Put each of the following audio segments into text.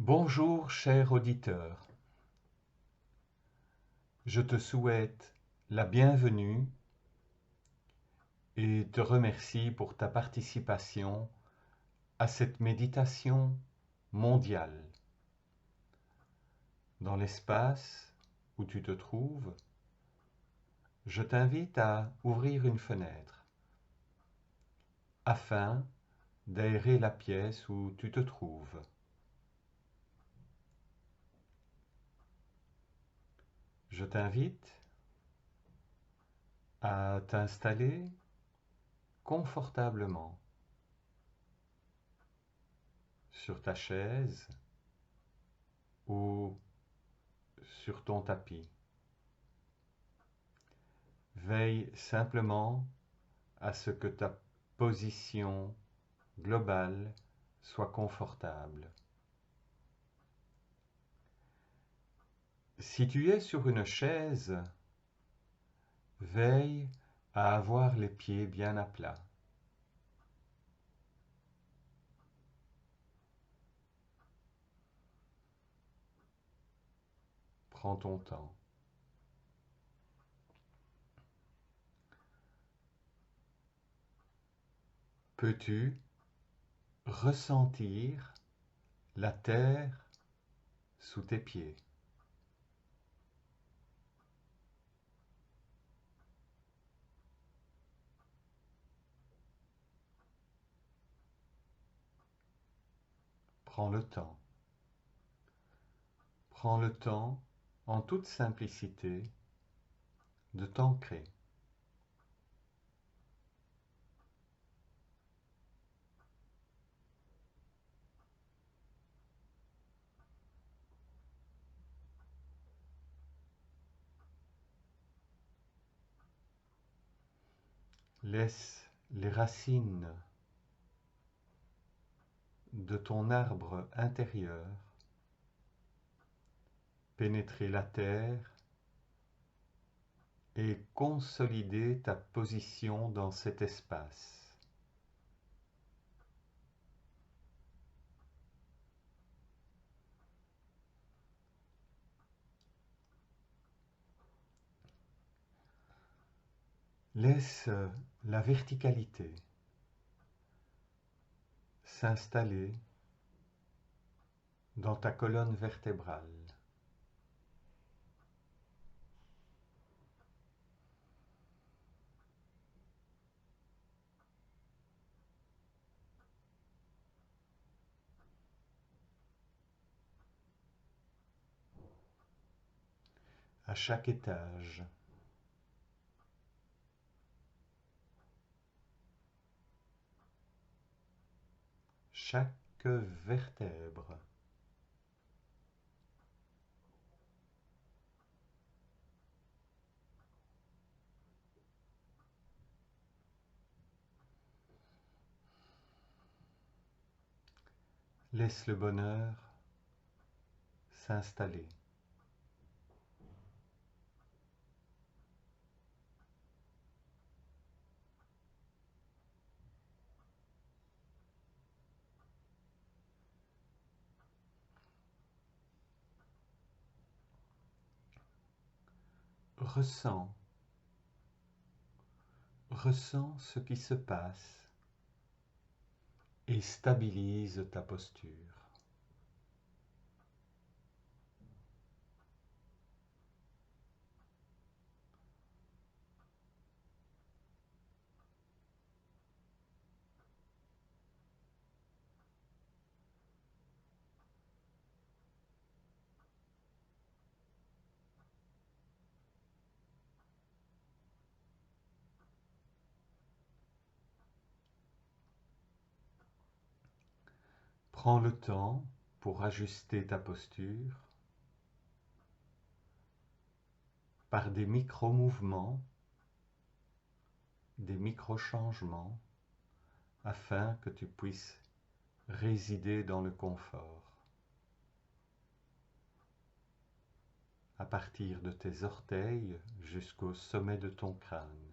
Bonjour cher auditeur, je te souhaite la bienvenue et te remercie pour ta participation à cette méditation mondiale. Dans l'espace où tu te trouves, je t'invite à ouvrir une fenêtre afin d'aérer la pièce où tu te trouves. Je t'invite à t'installer confortablement sur ta chaise ou sur ton tapis. Veille simplement à ce que ta position globale soit confortable. Si tu es sur une chaise, veille à avoir les pieds bien à plat. Prends ton temps. Peux-tu ressentir la terre sous tes pieds? Prends le temps. Prends le temps, en toute simplicité, de t'ancrer. Laisse les racines de ton arbre intérieur pénétrer la terre et consolider ta position dans cet espace. Laisse la verticalité s'installer dans ta colonne vertébrale. À chaque étage, chaque vertèbre, laisse le bonheur s'installer. Ressens, ressens ce qui se passe et stabilise ta posture. Prends le temps pour ajuster ta posture par des micro-mouvements, des micro-changements, afin que tu puisses résider dans le confort. À partir de tes orteils jusqu'au sommet de ton crâne.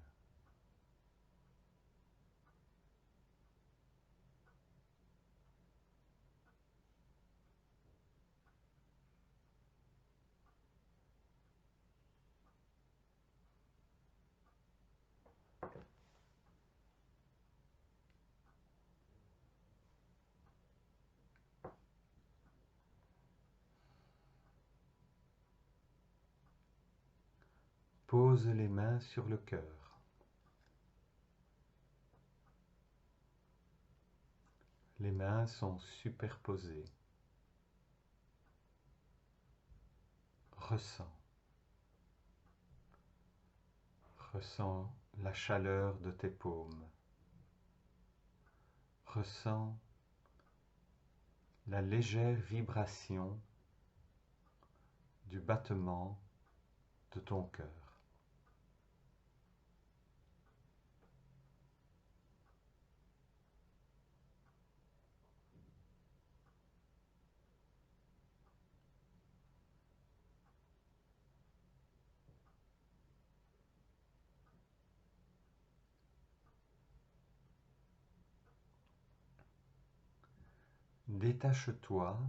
Pose les mains sur le cœur. Les mains sont superposées. Ressens. Ressens la chaleur de tes paumes. Ressens la légère vibration du battement de ton cœur. Détache-toi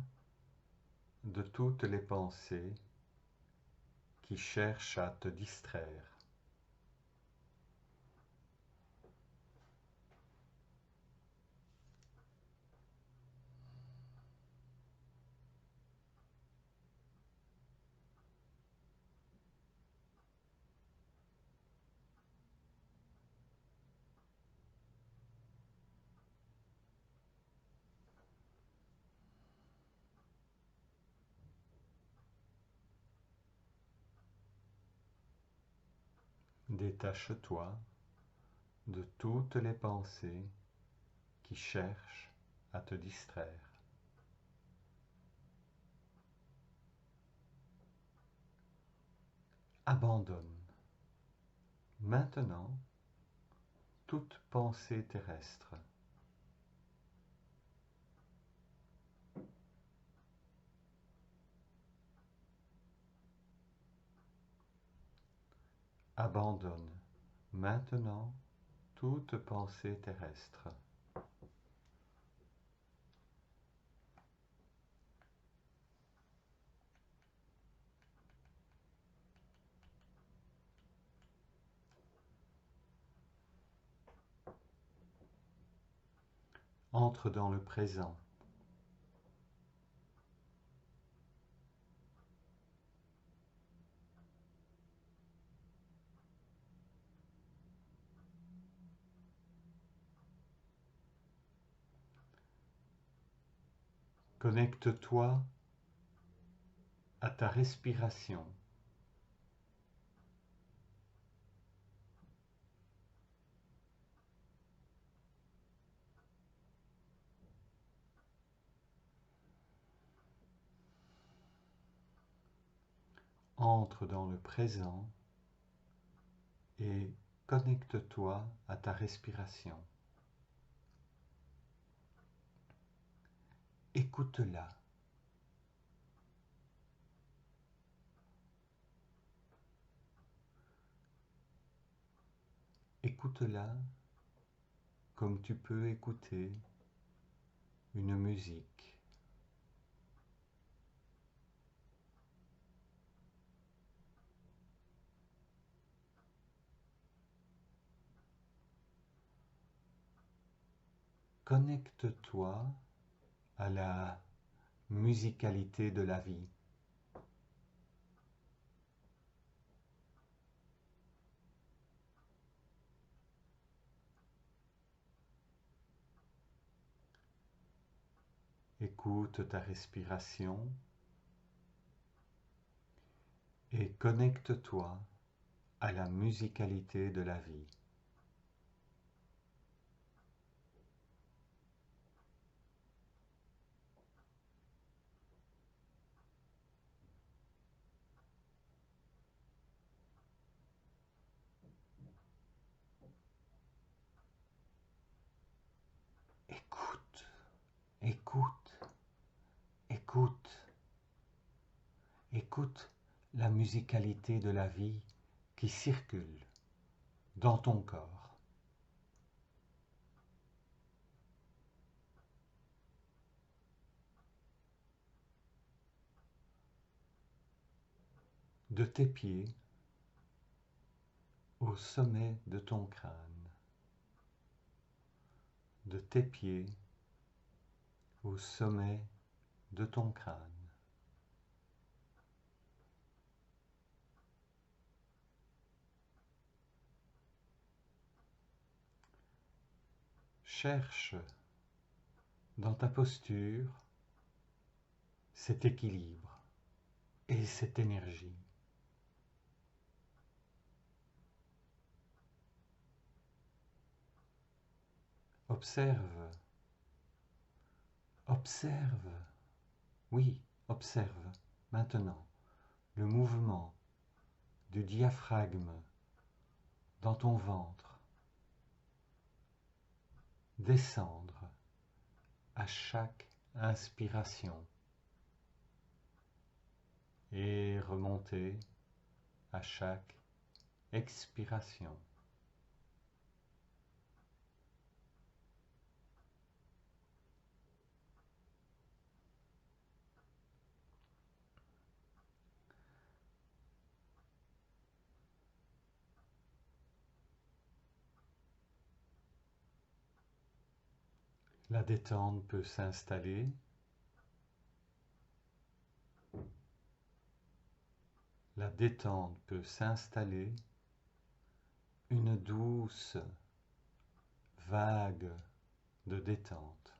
de toutes les pensées qui cherchent à te distraire. Détache-toi de toutes les pensées qui cherchent à te distraire. Abandonne maintenant toute pensée terrestre. Abandonne maintenant toute pensée terrestre. Entre dans le présent. Connecte-toi à ta respiration. Entre dans le présent et connecte-toi à ta respiration. Écoute-la. Écoute-la comme tu peux écouter une musique. Connecte-toi à la musicalité de la vie. Écoute ta respiration et connecte-toi à la musicalité de la vie. Écoute, écoute, écoute, écoute la musicalité de la vie qui circule dans ton corps. De tes pieds au sommet de ton crâne. De tes pieds au sommet de ton crâne. Cherche dans ta posture cet équilibre et cette énergie. Observe, observe, oui, observe maintenant le mouvement du diaphragme dans ton ventre descendre à chaque inspiration et remonter à chaque expiration. La détente peut s'installer. La détente peut s'installer. Une douce vague de détente.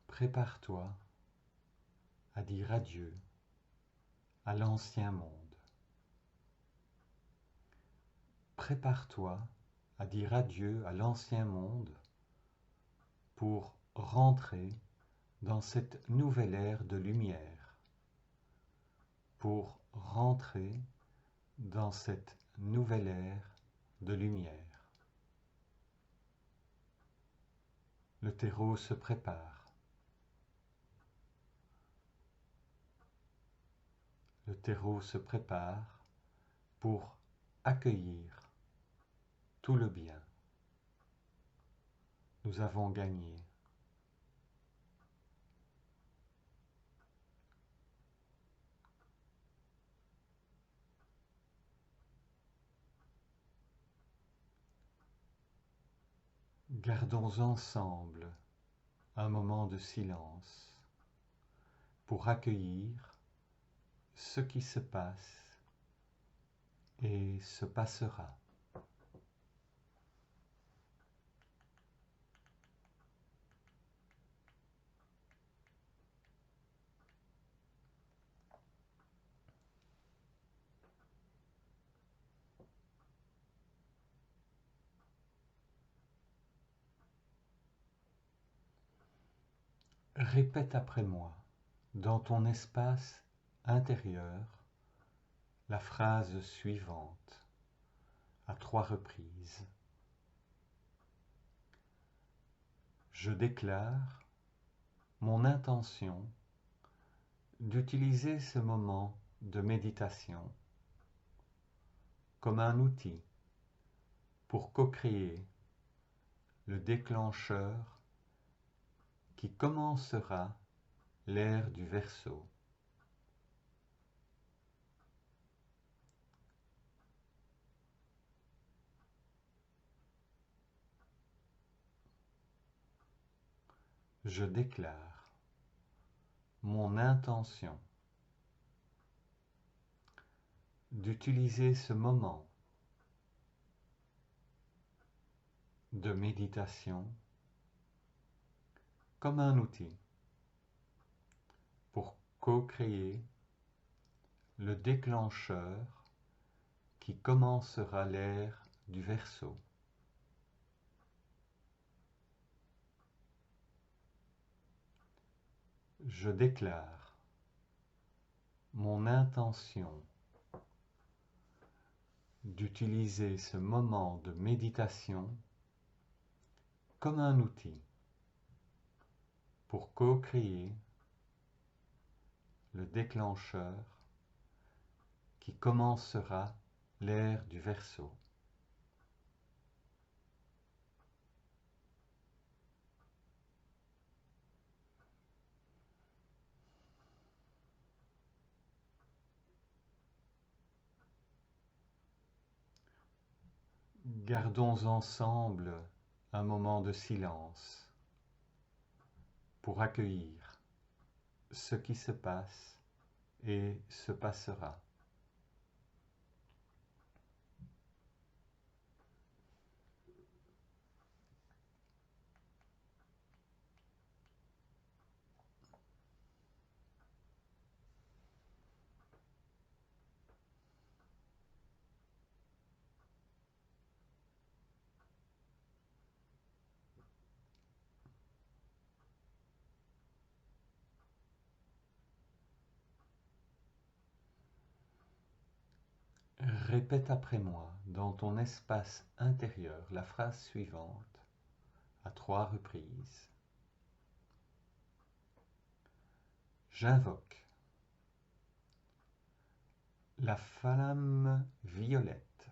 Prépare-toi à dire adieu à l'ancien monde. Prépare-toi à dire adieu à l'ancien monde pour rentrer dans cette nouvelle ère de lumière, pour rentrer dans cette nouvelle ère de lumière. Le terreau se prépare. Le terreau se prépare pour accueillir tout le bien. Nous avons gagné. Gardons ensemble un moment de silence pour accueillir ce qui se passe et se passera. Répète après moi, dans ton espace intérieur, la phrase suivante, à 3 reprises. Je déclare mon intention d'utiliser ce moment de méditation comme un outil pour co-créer le déclencheur qui commencera l'ère du Verseau. Je déclare mon intention d'utiliser ce moment de méditation comme un outil pour co-créer le déclencheur qui commencera l'ère du Verseau. Je déclare mon intention d'utiliser ce moment de méditation comme un outil pour co-créer le déclencheur qui commencera l'ère du Verseau. Gardons ensemble un moment de silence pour accueillir ce qui se passe et se passera. Répète après moi dans ton espace intérieur la phrase suivante à 3 reprises. J'invoque la flamme violette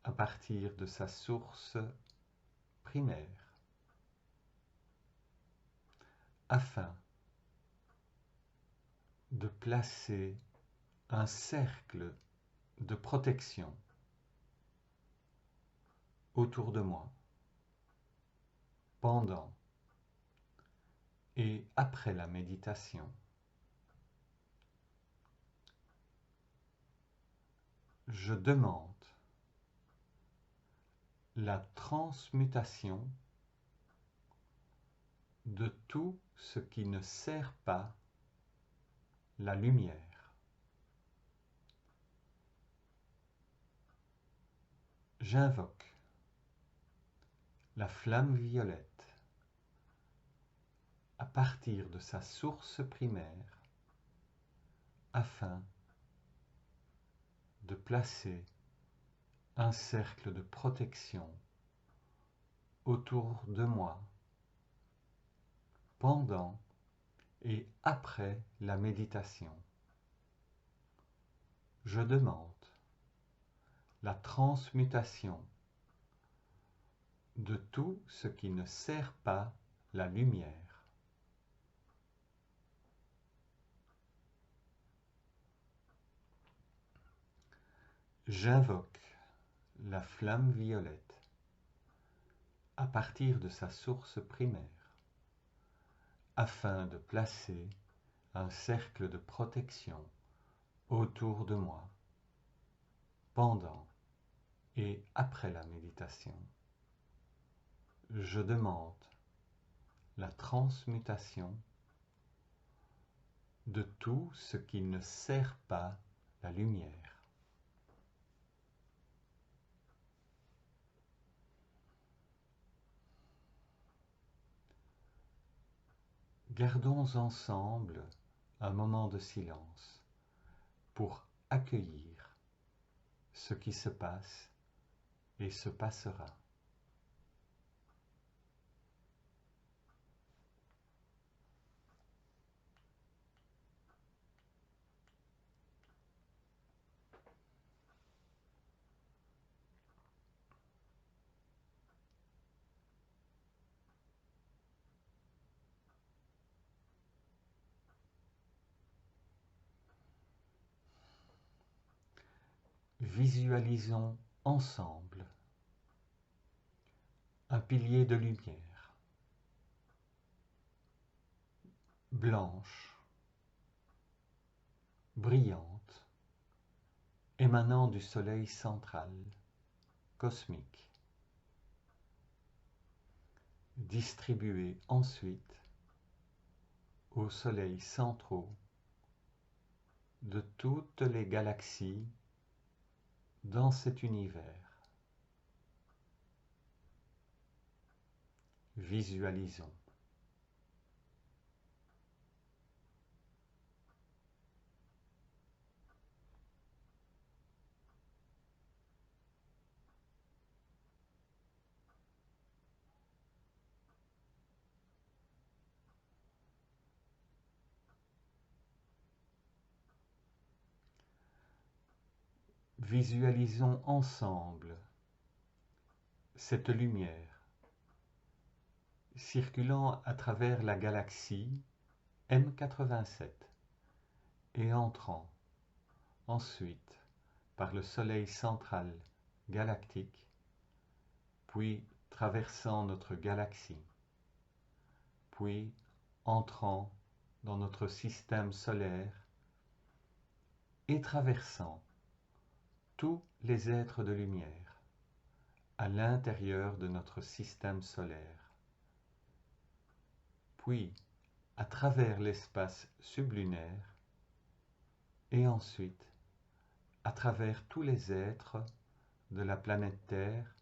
à partir de sa source primaire afin de placer un cercle de protection autour de moi pendant et après la méditation. Je demande la transmutation de tout ce qui ne sert pas la lumière. J'invoque la flamme violette à partir de sa source primaire afin de placer un cercle de protection autour de moi pendant et après la méditation. Je demande la transmutation de tout ce qui ne sert pas la lumière. J'invoque la flamme violette à partir de sa source primaire afin de placer un cercle de protection autour de moi pendant et après la méditation. Je demande la transmutation de tout ce qui ne sert pas la lumière. Gardons ensemble un moment de silence pour accueillir ce qui se passe et se passera. Visualisons ensemble un pilier de lumière blanche, brillante, émanant du soleil central, cosmique, distribuée ensuite aux soleils centraux de toutes les galaxies dans cet univers. Visualisons. Visualisons ensemble cette lumière circulant à travers la galaxie M87 et entrant ensuite par le soleil central galactique, puis traversant notre galaxie, puis entrant dans notre système solaire et traversant tous les êtres de lumière à l'intérieur de notre système solaire, puis à travers l'espace sublunaire et ensuite à travers tous les êtres de la planète Terre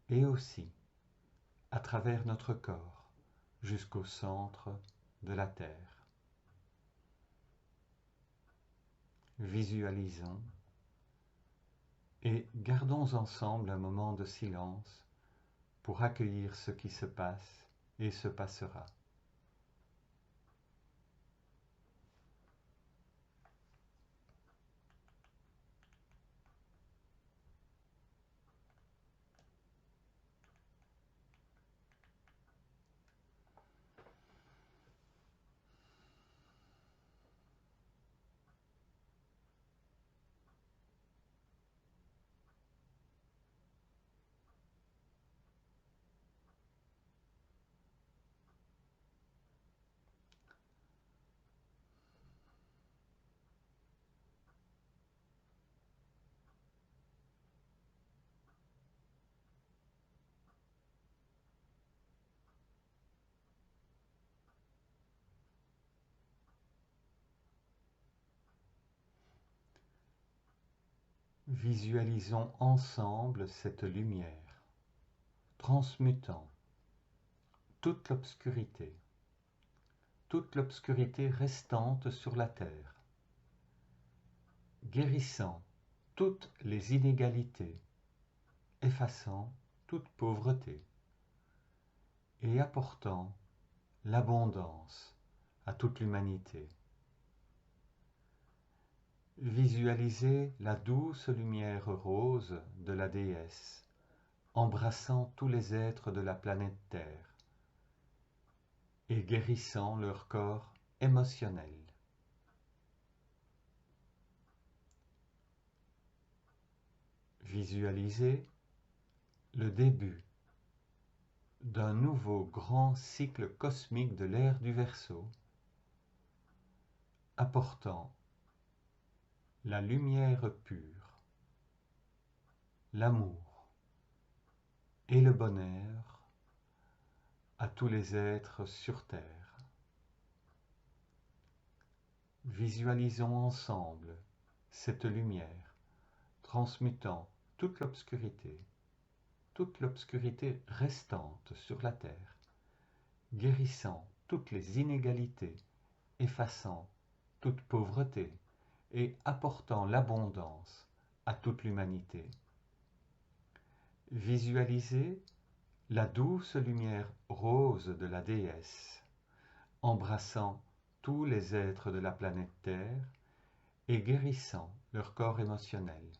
et aussi à travers notre corps jusqu'au centre de la Terre. Visualisons et gardons ensemble un moment de silence pour accueillir ce qui se passe et se passera. Visualisons ensemble cette lumière, transmutant toute l'obscurité restante sur la terre, guérissant toutes les inégalités, effaçant toute pauvreté et apportant l'abondance à toute l'humanité. Visualisez la douce lumière rose de la déesse, embrassant tous les êtres de la planète Terre et guérissant leur corps émotionnel. Visualisez le début d'un nouveau grand cycle cosmique de l'ère du Verseau, apportant la lumière pure, l'amour et le bonheur à tous les êtres sur Terre. Visualisons ensemble cette lumière transmutant toute l'obscurité restante sur la Terre, guérissant toutes les inégalités, effaçant toute pauvreté et apportant l'abondance à toute l'humanité. Visualisez la douce lumière rose de la déesse, embrassant tous les êtres de la planète Terre et guérissant leur corps émotionnel.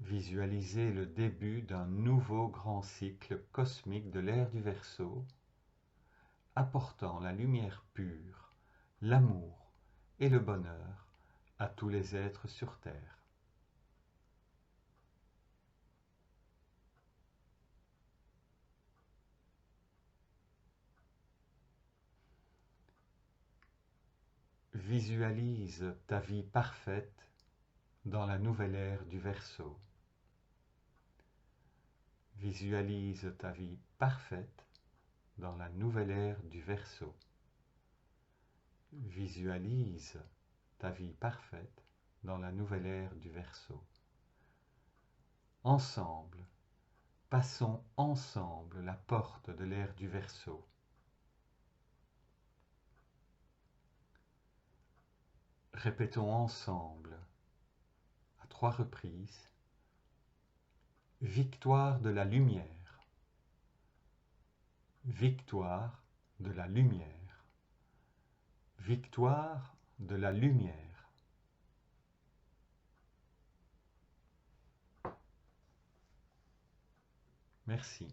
Visualisez le début d'un nouveau grand cycle cosmique de l'ère du Verseau, apportant la lumière pure, l'amour et le bonheur à tous les êtres sur Terre. Visualise ta vie parfaite dans la nouvelle ère du Verseau. Visualise ta vie parfaite dans la nouvelle ère du Verseau. Visualise ta vie parfaite dans la nouvelle ère du Verseau. Ensemble, passons ensemble la porte de l'ère du Verseau. Répétons ensemble, à 3 reprises, victoire de la lumière, victoire de la lumière, victoire de la lumière. Merci.